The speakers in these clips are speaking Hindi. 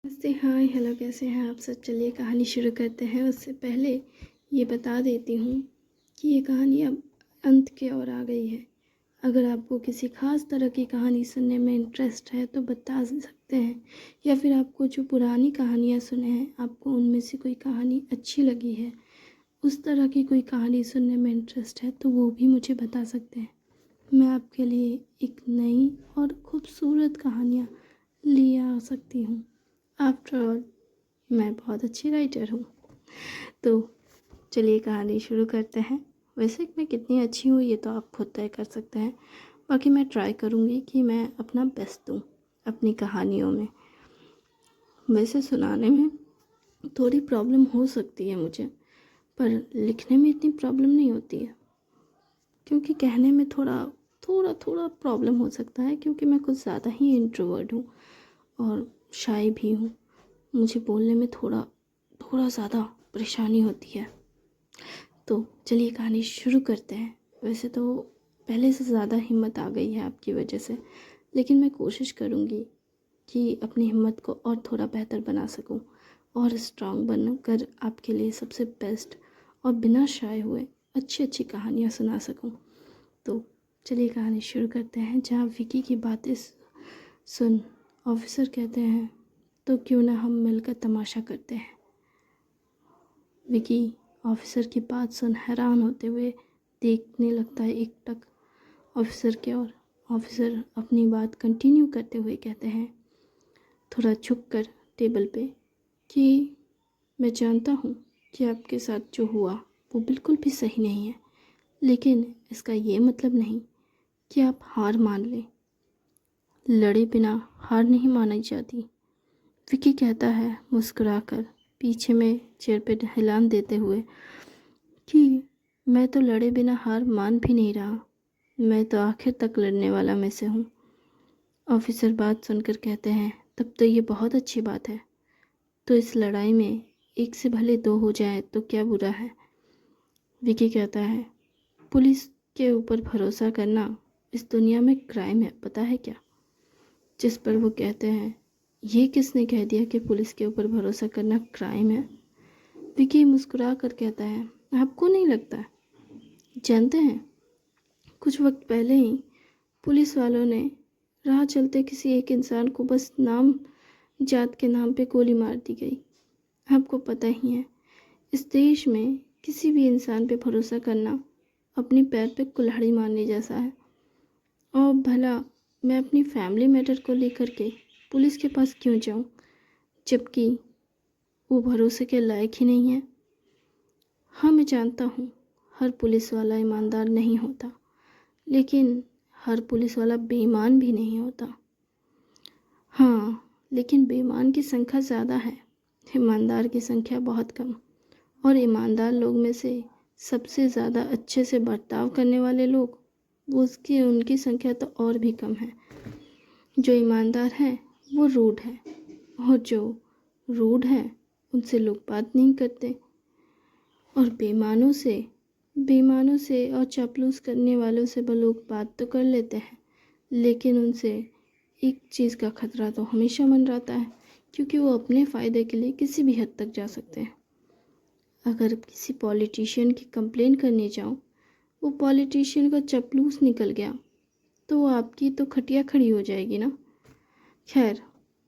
नमस्ते, हाय, हेलो, कैसे हैं आप सब? चलिए कहानी शुरू करते हैं। उससे पहले ये बता देती हूँ कि ये कहानी अब अंत की ओर आ गई है। अगर आपको किसी ख़ास तरह की कहानी सुनने में इंटरेस्ट है तो बता सकते हैं, या फिर आपको जो पुरानी कहानियाँ सुने हैं, आपको उनमें से कोई कहानी अच्छी लगी है, उस तरह की कोई कहानी सुनने में इंटरेस्ट है, तो वो भी मुझे बता सकते हैं। मैं आपके लिए एक नई और खूबसूरत कहानियाँ ले आ सकती हूँ। आफ्टर ऑल, मैं बहुत अच्छी राइटर हूँ। तो चलिए कहानी शुरू करते हैं। वैसे मैं कितनी अच्छी हूँ ये तो आप खुद तय कर सकते हैं। बाकी मैं ट्राई करूँगी कि मैं अपना बेस्ट दूँ अपनी कहानियों में। वैसे सुनाने में थोड़ी प्रॉब्लम हो सकती है मुझे, पर लिखने में इतनी प्रॉब्लम नहीं होती है, क्योंकि कहने में थोड़ा थोड़ा थोड़ा प्रॉब्लम हो सकता है, क्योंकि मैं कुछ ज़्यादा ही इंट्रोवर्ट हूँ और शाय भी हूँ। मुझे बोलने में थोड़ा थोड़ा ज़्यादा परेशानी होती है। तो चलिए कहानी शुरू करते हैं। वैसे तो पहले से ज़्यादा हिम्मत आ गई है आपकी वजह से, लेकिन मैं कोशिश करूँगी कि अपनी हिम्मत को और थोड़ा बेहतर बना सकूँ और स्ट्रांग बनकर आपके लिए सबसे बेस्ट और बिना शाय हुए अच्छी अच्छी कहानियाँ सुना सकूँ। तो चलिए कहानी शुरू करते हैं, जहाँ विकी की बातें सुन ऑफिसर कहते हैं, तो क्यों ना हम मिलकर तमाशा करते हैं। विकी ऑफिसर की बात सुन हैरान होते हुए देखने लगता है एकटक ऑफिसर की ओर। ऑफिसर अपनी बात कंटिन्यू करते हुए कहते हैं, थोड़ा झुककर टेबल पे, कि मैं जानता हूँ कि आपके साथ जो हुआ वो बिल्कुल भी सही नहीं है, लेकिन इसका ये मतलब नहीं कि आप हार मान लें। लड़े बिना हार नहीं मानी जाती, विकी कहता है मुस्कुराकर, पीछे में चेयर पे हिलान देते हुए, कि मैं तो लड़े बिना हार मान भी नहीं रहा। मैं तो आखिर तक लड़ने वाला में से हूँ। ऑफिसर बात सुनकर कहते हैं, तब तो ये बहुत अच्छी बात है। तो इस लड़ाई में एक से भले दो हो जाए तो क्या बुरा है। विकी कहता है, पुलिस के ऊपर भरोसा करना इस दुनिया में क्राइम है, पता है क्या। जिस पर वो कहते हैं, ये किसने कह दिया कि पुलिस के ऊपर भरोसा करना क्राइम है। विकी मुस्कुरा कर कहता है, आपको नहीं लगता। जानते हैं, कुछ वक्त पहले ही पुलिस वालों ने राह चलते किसी एक इंसान को बस नाम जात के नाम पे गोली मार दी गई। आपको पता ही है, इस देश में किसी भी इंसान पे भरोसा करना अपनी पैर पे कुल्हाड़ी मारने जैसा है। और भला मैं अपनी फैमिली मैटर को लेकर के पुलिस के पास क्यों जाऊं, जबकि वो भरोसे के लायक ही नहीं है। हाँ, मैं जानता हूँ हर पुलिस वाला ईमानदार नहीं होता, लेकिन हर पुलिस वाला बेईमान भी नहीं होता। हाँ, लेकिन बेईमान की संख्या ज़्यादा है, ईमानदार की संख्या बहुत कम। और ईमानदार लोग में से सबसे ज़्यादा अच्छे से बर्ताव करने वाले लोग, वो उसकी उनकी संख्या तो और भी कम है। जो ईमानदार है वो रूड है, और जो रूड है उनसे लोग बात नहीं करते। और बेईमानों से और चापलूस करने वालों से वो लोग बात तो कर लेते हैं, लेकिन उनसे एक चीज़ का खतरा तो हमेशा मंडराता है, क्योंकि वो अपने फ़ायदे के लिए किसी भी हद तक जा सकते हैं। अगर किसी पॉलिटिशियन की कंप्लेन करने जाऊं, वो पॉलिटिशियन का चपलूस निकल गया, तो वो आपकी तो खटिया खड़ी हो जाएगी ना। खैर,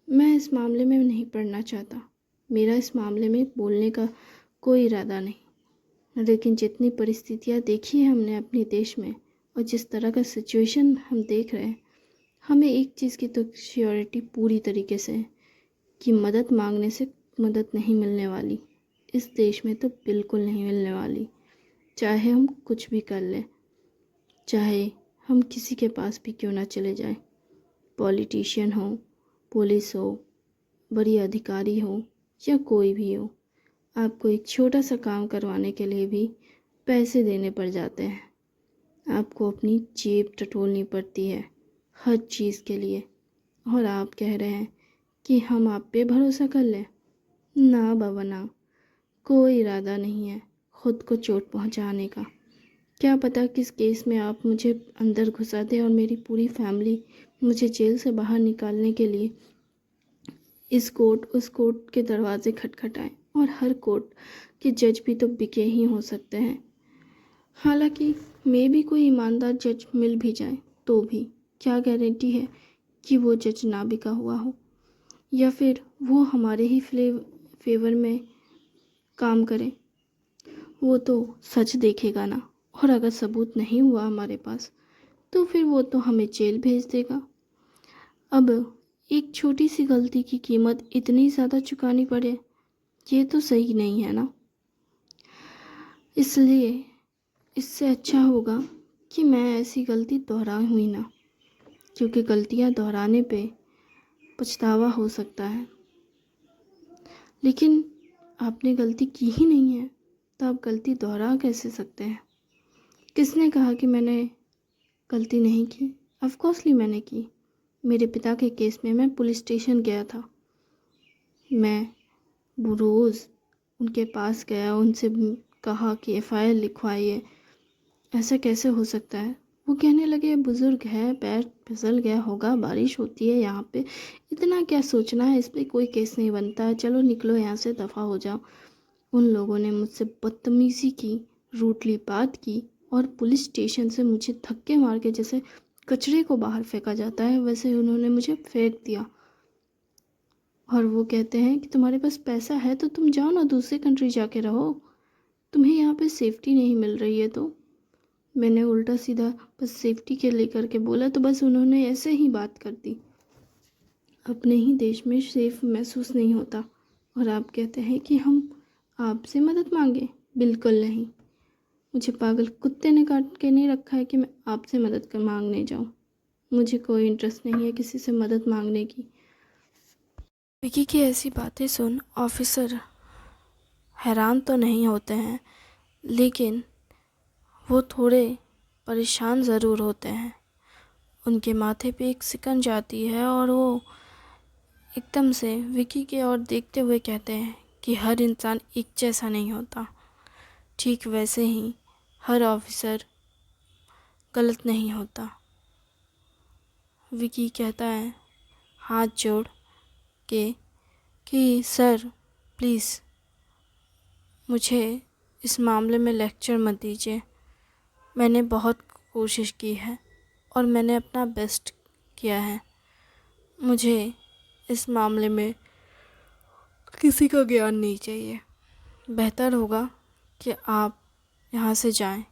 मैं इस मामले में नहीं पढ़ना चाहता। मेरा इस मामले में बोलने का कोई इरादा नहीं, लेकिन जितनी परिस्थितियाँ देखी है हमने अपने देश में, और जिस तरह का सिचुएशन हम देख रहे हैं, हमें एक चीज़ की तो श्योरिटी पूरी तरीके से है कि मदद मांगने से मदद नहीं मिलने वाली। इस देश में तो बिल्कुल नहीं मिलने वाली, चाहे हम कुछ भी कर लें, चाहे हम किसी के पास भी क्यों ना चले जाएं। पॉलिटिशियन हो, पुलिस हो, बड़ी अधिकारी हो, या कोई भी हो, आपको एक छोटा सा काम करवाने के लिए भी पैसे देने पड़ जाते हैं। आपको अपनी जेब टटोलनी पड़ती है हर चीज़ के लिए, और आप कह रहे हैं कि हम आप पे भरोसा कर लें। ना बाबा ना, कोई इरादा नहीं है खुद को चोट पहुंचाने का। क्या पता किस केस में आप मुझे अंदर घुसा दें और मेरी पूरी फैमिली मुझे जेल से बाहर निकालने के लिए इस कोर्ट उस कोर्ट के दरवाजे खटखटाएं और हर कोर्ट के जज भी तो बिके ही हो सकते हैं। हालांकि मे भी कोई ईमानदार जज मिल भी जाए तो भी क्या गारंटी है कि वो जज ना बिका हुआ हो, या फिर वो हमारे ही फेवर में काम करे। वो तो सच देखेगा ना, और अगर सबूत नहीं हुआ हमारे पास तो फिर वो तो हमें जेल भेज देगा। अब एक छोटी सी गलती की कीमत इतनी ज़्यादा चुकानी पड़े, ये तो सही नहीं है ना। इसलिए इससे अच्छा होगा कि मैं ऐसी गलती दोहराऊं ही ना, क्योंकि गलतियां दोहराने पे पछतावा हो सकता है। लेकिन आपने गलती की ही नहीं है तो आप गलती दोहरा कैसे सकते हैं? किसने कहा कि मैंने गलती नहीं की? ऑफ कोर्सली मैंने की। मेरे पिता के केस में मैं पुलिस स्टेशन गया था। मैं रोज़ उनके पास गया, उनसे कहा कि एफआईआर लिखवाइए। ऐसा कैसे हो सकता है? वो कहने लगे बुज़ुर्ग है, पैर फिसल गया होगा, बारिश होती है यहाँ पे, इतना क्या सोचना है, इस पर कोई केस नहीं बनता है, चलो निकलो यहाँ से, दफ़ा हो जाओ। उन लोगों ने मुझसे बदतमीज़ी की, रूडली बात की और पुलिस स्टेशन से मुझे धक्के मार के, जैसे कचरे को बाहर फेंका जाता है वैसे उन्होंने मुझे फेंक दिया। और वो कहते हैं कि तुम्हारे पास पैसा है तो तुम जाओ ना, दूसरी कंट्री जाके रहो, तुम्हें यहाँ पे सेफ्टी नहीं मिल रही है। तो मैंने उल्टा सीधा बस सेफ्टी के लेकर के बोला, तो बस उन्होंने ऐसे ही बात कर दी। अपने ही देश में सेफ महसूस नहीं होता और आप कहते हैं कि हम आपसे मदद मांगे? बिल्कुल नहीं। मुझे पागल कुत्ते ने काट के नहीं रखा है कि मैं आपसे मदद कर मांगने जाऊं। मुझे कोई इंटरेस्ट नहीं है किसी से मदद मांगने की। विकी की ऐसी बातें सुन ऑफिसर हैरान तो नहीं होते हैं, लेकिन वो थोड़े परेशान ज़रूर होते हैं। उनके माथे पे एक सिकन जाती है और वो एकदम से विकी की ओर देखते हुए कहते हैं कि हर इंसान एक जैसा नहीं होता। ठीक वैसे ही हर ऑफिसर गलत नहीं होता। विकी कहता है हाथ जोड़ के कि सर प्लीज़ मुझे इस मामले में लेक्चर मत दीजिए। मैंने बहुत कोशिश की है और मैंने अपना बेस्ट किया है। मुझे इस मामले में किसी का ज्ञान नहीं चाहिए। बेहतर होगा कि आप यहाँ से जाएं।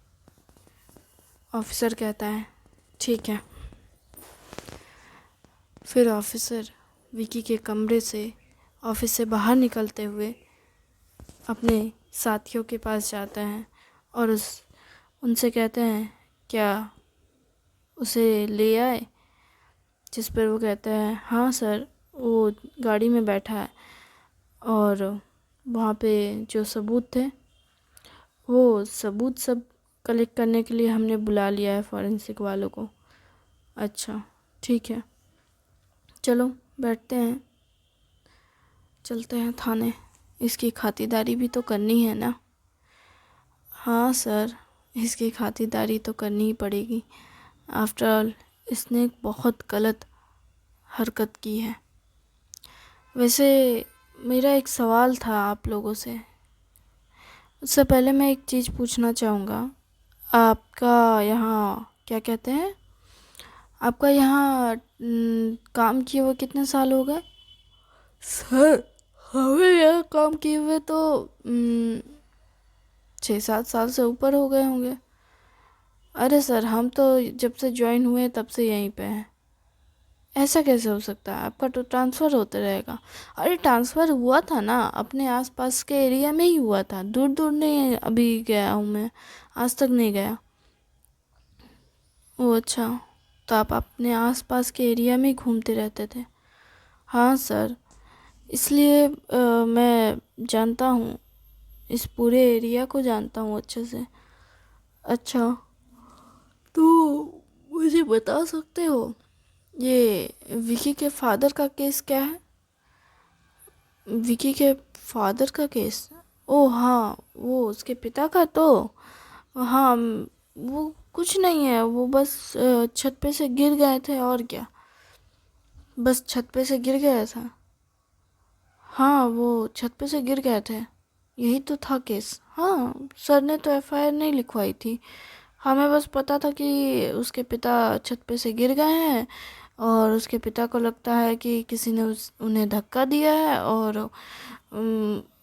ऑफिसर कहता है ठीक है। फिर ऑफिसर विकी के कमरे से ऑफिस से बाहर निकलते हुए अपने साथियों के पास जाते हैं और उनसे कहते हैं क्या उसे ले आए? जिस पर वो कहता है हाँ सर, वो गाड़ी में बैठा है और वहाँ पे जो सबूत थे वो सबूत सब कलेक्ट करने के लिए हमने बुला लिया है फॉरेंसिक वालों को। अच्छा ठीक है, चलो बैठते हैं, चलते हैं थाने। इसकी खातिरदारी भी तो करनी है ना। हाँ सर, इसकी खातिरदारी तो करनी ही पड़ेगी। आफ्टर ऑल इसने एक बहुत गलत हरकत की है। वैसे मेरा एक सवाल था आप लोगों से। उससे पहले मैं एक चीज़ पूछना चाहूँगा। आपका यहाँ क्या कहते हैं, आपका यहाँ काम किए हुए कितने साल हो गए? सर हमें यहाँ काम किए हुए तो 6-7 साल से ऊपर हो गए होंगे। अरे सर हम तो जब से ज्वाइन हुए तब से यहीं पे हैं। ऐसा कैसे हो सकता है? आपका तो ट्रांसफ़र होते रहेगा। अरे ट्रांसफ़र हुआ था ना, अपने आसपास के एरिया में ही हुआ था, दूर दूर नहीं अभी गया हूँ मैं, आज तक नहीं गया। ओह अच्छा, तो आप अपने आसपास के एरिया में ही घूमते रहते थे? हाँ सर, इसलिए मैं जानता हूँ, इस पूरे एरिया को जानता हूँ अच्छे से। अच्छा, तो मुझे बता सकते हो ये विकी के फादर का केस क्या है? विकी के फादर का केस? ओह हाँ, वो उसके पिता का तो हाँ, वो कुछ नहीं है, वो बस छत पे से गिर गए थे और क्या, बस छत पे से गिर गया था। हाँ, वो छत पे से गिर गए थे, यही तो था केस। हाँ, सर ने तो एफआईआर नहीं लिखवाई थी, हमें बस पता था कि उसके पिता छत पे से गिर गए हैं और उसके पिता को लगता है कि किसी ने उन्हें धक्का दिया है।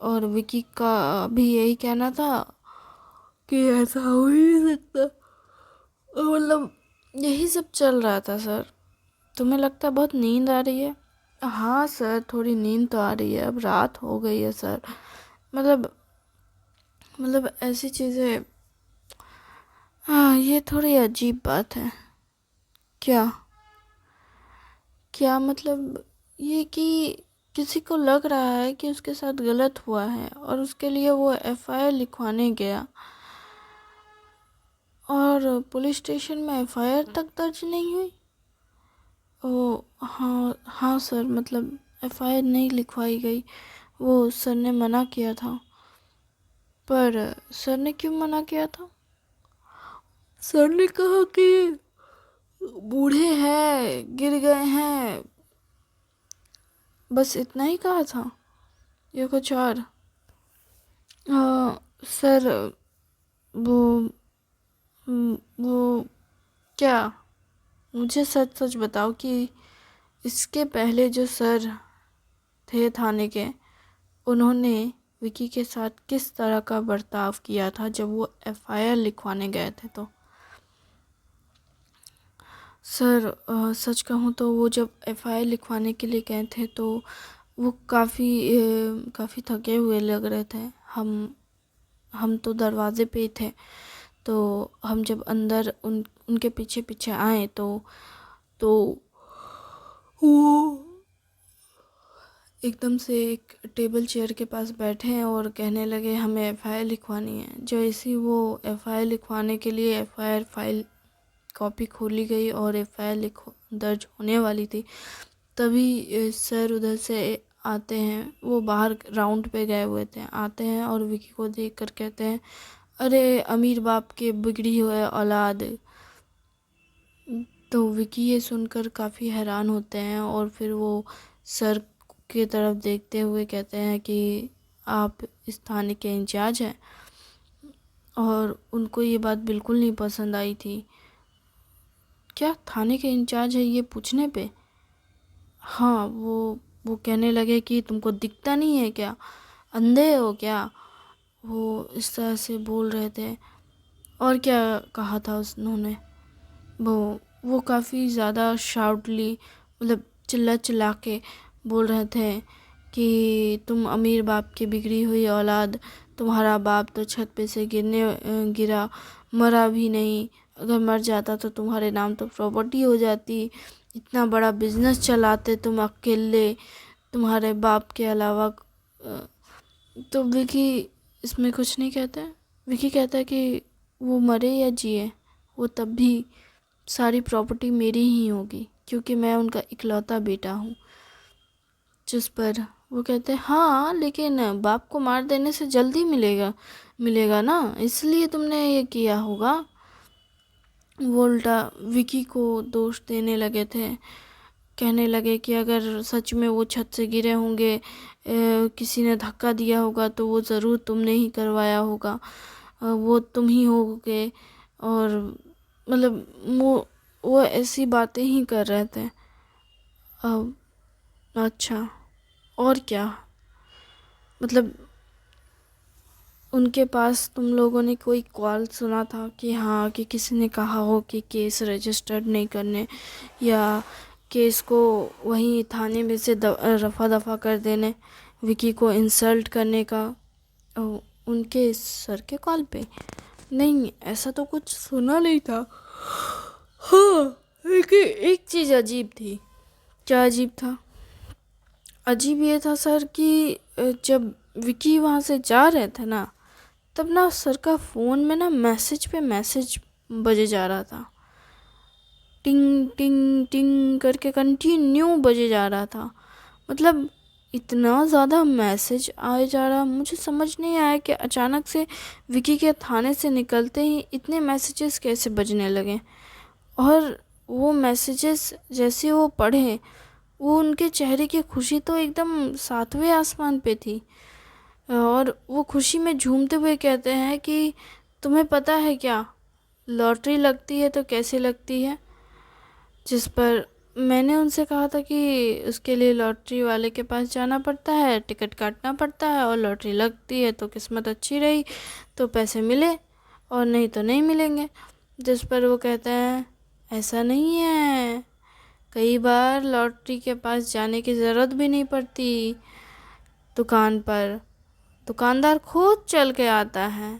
और विकी का भी यही कहना था कि ऐसा हो ही नहीं सकता। मतलब यही सब चल रहा था सर। तुम्हें लगता है बहुत नींद आ रही है? हाँ सर, थोड़ी नींद तो आ रही है, अब रात हो गई है सर। मतलब ऐसी चीज़ें, हाँ, ये थोड़ी अजीब बात है। क्या? क्या मतलब? ये कि किसी को लग रहा है कि उसके साथ गलत हुआ है और उसके लिए वो एफआईआर लिखवाने गया और पुलिस स्टेशन में एफआईआर तक दर्ज नहीं हुई। ओ हाँ हाँ सर, मतलब एफआईआर नहीं लिखवाई गई, वो सर ने मना किया था। पर सर ने क्यों मना किया था? सर ने कहा कि बूढ़े हैं, गिर गए हैं, बस इतना ही कहा था या कुछ और? सर, वो वो क्या, मुझे सच सच बताओ कि इसके पहले जो सर थे थाने के, उन्होंने विकी के साथ किस तरह का बर्ताव किया था जब वो एफआईआर लिखवाने गए थे? तो सर, सच कहूँ तो वो जब एफआईआर लिखवाने के लिए गए थे तो वो काफ़ी थके हुए लग रहे थे। हम तो दरवाजे पे ही थे, तो हम जब अंदर उनके पीछे पीछे आए तो वो एकदम से एक टेबल चेयर के पास बैठे हैं और कहने लगे हमें एफआईआर लिखवानी है। जो ऐसी वो एफआईआर लिखवाने के लिए एफआईआर फाइल कॉपी खोली गई और एफआईआर दर्ज होने वाली थी, तभी सर उधर से आते हैं। वो बाहर राउंड पे गए हुए थे, आते हैं और विकी को देख कर कहते हैं, अरे अमीर बाप के बिगड़ी हुए औलाद। तो विकी ये सुनकर काफ़ी हैरान होते हैं और फिर वो सर की तरफ देखते हुए कहते हैं कि आप इस थाने के इंचार्ज हैं। और उनको ये बात बिल्कुल नहीं पसंद आई थी। क्या थाने के इंचार्ज है ये पूछने पे? हाँ, वो कहने लगे कि तुमको दिखता नहीं है क्या, अंधे हो क्या? वो इस तरह से बोल रहे थे। और क्या कहा था उन्होंने? वो काफ़ी ज़्यादा शाउटली, मतलब चिल्ला चिल्ला के बोल रहे थे कि तुम अमीर बाप की बिगड़ी हुई औलाद, तुम्हारा बाप तो छत पे से गिरा, मरा भी नहीं। अगर मर जाता तो तुम्हारे नाम तो प्रॉपर्टी हो जाती। इतना बड़ा बिजनेस चलाते तुम अकेले, तुम्हारे बाप के अलावा। तो विकी इसमें कुछ नहीं कहता है। विकी कहता है कि वो मरे या जिए, वो तब भी सारी प्रॉपर्टी मेरी ही होगी क्योंकि मैं उनका इकलौता बेटा हूँ। जिस पर वो कहते हैं, हाँ लेकिन बाप को मार देने से जल्दी मिलेगा ना, इसलिए तुमने ये किया होगा। वो उल्टा विकी को दोष देने लगे थे, कहने लगे कि अगर सच में वो छत से गिरे होंगे, किसी ने धक्का दिया होगा तो वो ज़रूर तुमने ही करवाया होगा, वो तुम ही होगे। और मतलब वो ऐसी बातें ही कर रहे थे। अब अच्छा, और क्या? मतलब उनके पास तुम लोगों ने कोई कॉल सुना था कि हाँ, कि किसी ने कहा हो कि केस रजिस्टर्ड नहीं करने या केस को वहीं थाने में से रफा दफा कर देने, विकी को इंसल्ट करने का? उनके सर के कॉल पे? नहीं, ऐसा तो कुछ सुना नहीं था। हाँ, लेकिन एक चीज़ अजीब थी। क्या अजीब था? अजीब ये था सर कि जब विकी वहाँ से जा रहे थे ना, तब ना सर का फ़ोन में ना मैसेज पे मैसेज बजे जा रहा था, टिंग टिंग टिंग करके कंटिन्यू बजे जा रहा था। मतलब इतना ज़्यादा मैसेज आए जा रहा, मुझे समझ नहीं आया कि अचानक से विकी के थाने से निकलते ही इतने मैसेजेस कैसे बजने लगे। और वो मैसेजेस जैसे वो पढ़े वो उनके चेहरे की खुशी तो एकदम सातवें आसमान पे थी। और वो खुशी में झूमते हुए कहते हैं कि तुम्हें पता है क्या, लॉटरी लगती है तो कैसे लगती है। जिस पर मैंने उनसे कहा था कि उसके लिए लॉटरी वाले के पास जाना पड़ता है, टिकट काटना पड़ता है, और लॉटरी लगती है तो किस्मत अच्छी रही तो पैसे मिले, और नहीं तो नहीं मिलेंगे। जिस पर वो कहते हैं ऐसा नहीं है, कई बार लॉटरी के पास जाने की ज़रूरत भी नहीं पड़ती, दुकान पर दुकानदार खुद चल के आता है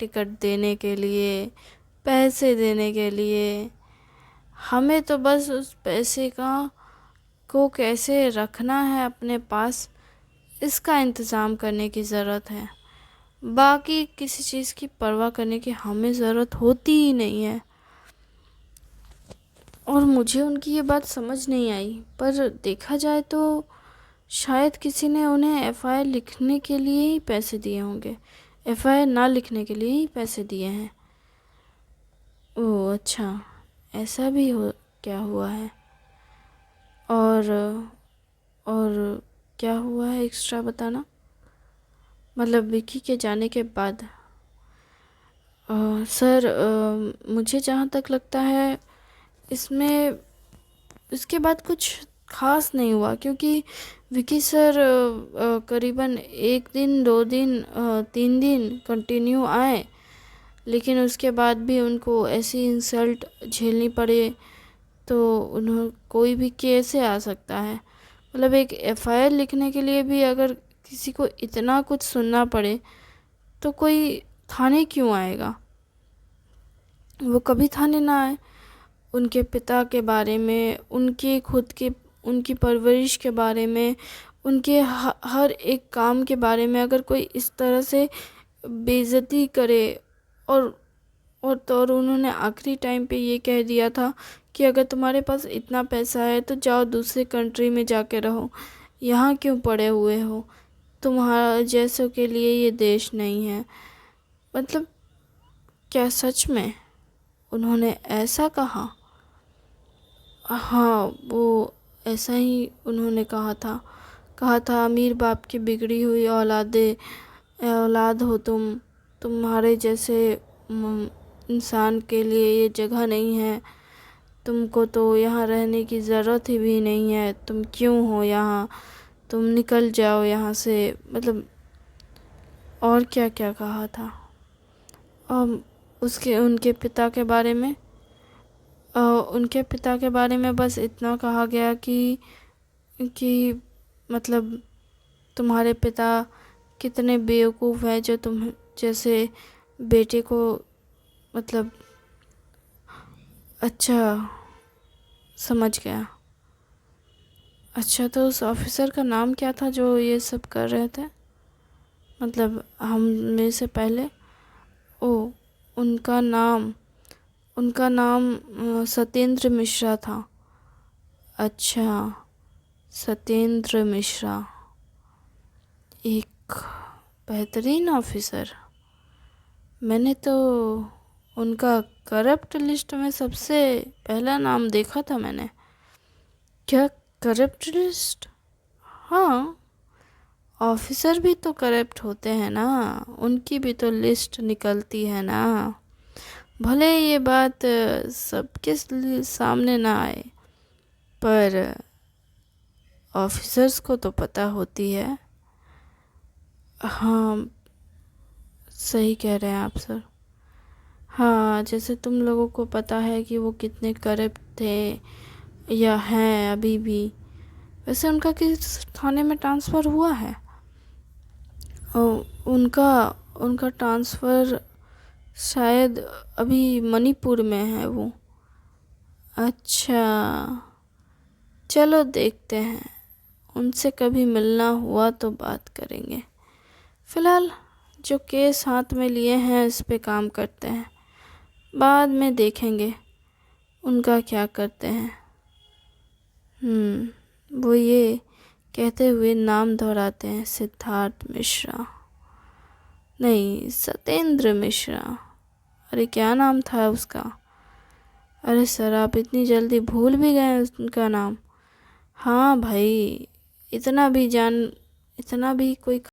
टिकट देने के लिए, पैसे देने के लिए। हमें तो बस उस पैसे को कैसे रखना है अपने पास, इसका इंतज़ाम करने की ज़रूरत है। बाकी किसी चीज़ की परवाह करने की हमें ज़रूरत होती ही नहीं है। और मुझे उनकी ये बात समझ नहीं आई, पर देखा जाए तो शायद किसी ने उन्हें एफआईआर लिखने के लिए ही पैसे दिए होंगे, एफआईआर ना लिखने के लिए ही पैसे दिए हैं। ओह अच्छा, ऐसा भी क्या हुआ है? और और क्या हुआ है एक्स्ट्रा बताना, मतलब विकी के जाने के बाद। सर, मुझे जहाँ तक लगता है इसमें इसके बाद कुछ खास नहीं हुआ, क्योंकि विकी सर करीबन 1 दिन 2 दिन 3 दिन कंटिन्यू आए, लेकिन उसके बाद भी उनको ऐसी इंसल्ट झेलनी पड़े तो उन्होंने कोई भी कैसे आ सकता है। मतलब एक एफआईआर लिखने के लिए भी अगर किसी को इतना कुछ सुनना पड़े तो कोई थाने क्यों आएगा? वो कभी थाने ना आए। उनके पिता के बारे में, उनके खुद के, उनकी परवरिश के बारे में, उनके हर एक काम के बारे में अगर कोई इस तरह से बेइज्जती करे, और उन्होंने आखिरी टाइम पे ये कह दिया था कि अगर तुम्हारे पास इतना पैसा है तो जाओ दूसरे कंट्री में जाके रहो, यहाँ क्यों पड़े हुए हो, तुम्हारा जैसों के लिए ये देश नहीं है। मतलब क्या सच में उन्होंने ऐसा कहा? हाँ, वो ऐसा ही उन्होंने कहा था अमीर बाप की बिगड़ी हुई औलाद हो तुम्हारे जैसे इंसान के लिए ये जगह नहीं है, तुमको तो यहाँ रहने की ज़रूरत ही भी नहीं है, तुम क्यों हो यहाँ, तुम निकल जाओ यहाँ से। मतलब और क्या क्या कहा था। उनके पिता के बारे में, उनके पिता के बारे में बस इतना कहा गया कि मतलब तुम्हारे पिता कितने बेवकूफ़ हैं जो तुम जैसे बेटे को, मतलब अच्छा समझ गया। अच्छा, तो उस ऑफिसर का नाम क्या था जो ये सब कर रहे थे, मतलब हम में से पहले? ओ, उनका नाम सत्येंद्र मिश्रा था। अच्छा, सत्येंद्र मिश्रा, एक बेहतरीन ऑफिसर। मैंने तो उनका करप्ट लिस्ट में सबसे पहला नाम देखा था मैंने। क्या करप्ट लिस्ट? हाँ, ऑफिसर भी तो करप्ट होते हैं ना, उनकी भी तो लिस्ट निकलती है ना। भले ये बात सबके सामने ना आए, पर ऑफिसर्स को तो पता होती है। हाँ, सही कह रहे हैं आप सर। हाँ, जैसे तुम लोगों को पता है कि वो कितने करप्ट थे या हैं अभी भी, वैसे उनका किस थाने में ट्रांसफ़र हुआ है? और उनका ट्रांसफ़र शायद अभी मणिपुर में है वो। अच्छा, चलो देखते हैं, उनसे कभी मिलना हुआ तो बात करेंगे। फ़िलहाल जो केस हाथ में लिए हैं इस पे काम करते हैं, बाद में देखेंगे उनका क्या करते हैं। वो ये कहते हुए नाम दोहराते हैं, सिद्धार्थ मिश्रा, नहीं सत्येंद्र मिश्रा। अरे क्या नाम था उसका? अरे सर, आप इतनी जल्दी भूल भी गए उनका नाम? हाँ भाई, इतना भी जान, इतना भी कोई